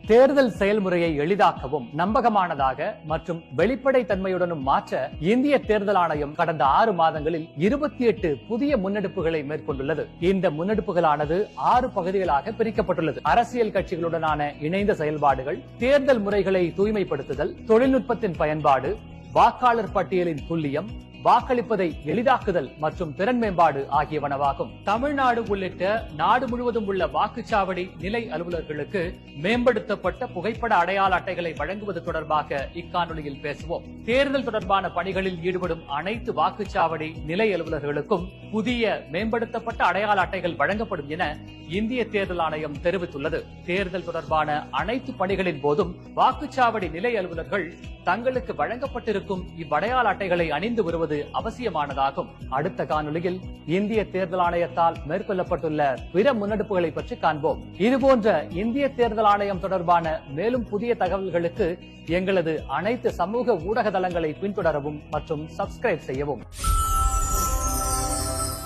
தேர்தல் செயல்முறையை எளிதாக்கவும் நம்பகமானதாக மற்றும் வெளிப்படை தன்மையுடனும் மாற்ற இந்திய தேர்தல் ஆணையம் கடந்த 6 மாதங்களில் 28 புதிய முன்னெடுப்புகளை மேற்கொண்டுள்ளது. இந்த முன்னெடுப்புகளானது 6 பகுதிகளாக பிரிக்கப்பட்டுள்ளது. அரசியல் கட்சிகளுடனான இணைந்த செயல்பாடுகள், தேர்தல் முறைகளை தூய்மைப்படுத்துதல், தொழில்நுட்பத்தின் பயன்பாடு, வாக்காளர் பட்டியலின் துல்லியம், வாக்களிப்பதை எளிதாக்குதல் மற்றும் திறன் மேம்பாடு ஆகியவனவாகும். தமிழ்நாடு உள்ளிட்ட நாடு முழுவதும் உள்ள வாக்குச்சாவடி நிலை அலுவலர்களுக்கு மேம்படுத்தப்பட்ட புகைப்பட அடையாள அட்டைகளை வழங்குவது தொடர்பாக இக்காணொலியில் பேசுவோம். தேர்தல் தொடர்பான பணிகளில் ஈடுபடும் அனைத்து வாக்குச்சாவடி நிலை அலுவலர்களுக்கும் புதிய மேம்படுத்தப்பட்ட அடையாள அட்டைகள் வழங்கப்படும் என இந்திய தேர்தல் ஆணையம் தெரிவித்துள்ளது. தேர்தல் தொடர்பான அனைத்து பணிகளின் போதும் வாக்குச்சாவடி நிலை அலுவலர்கள் தங்களுக்கு வழங்கப்பட்டிருக்கும் இவ்வடையாள அட்டைகளை அணிந்து வருவது அவசியமானதாகும். அடுத்த காணொலியில் இந்திய தேர்தல் ஆணையத்தால் மேற்கொள்ளப்பட்டுள்ள பிற முன்னெடுப்புகளை பற்றி காண்போம். இதுபோன்ற இந்திய தேர்தல் ஆணையம் தொடர்பான மேலும் புதிய தகவல்களுக்கு எங்களது அனைத்து சமூக ஊடக தளங்களை பின்தொடரவும் மற்றும் சப்ஸ்கிரைப் செய்யவும்.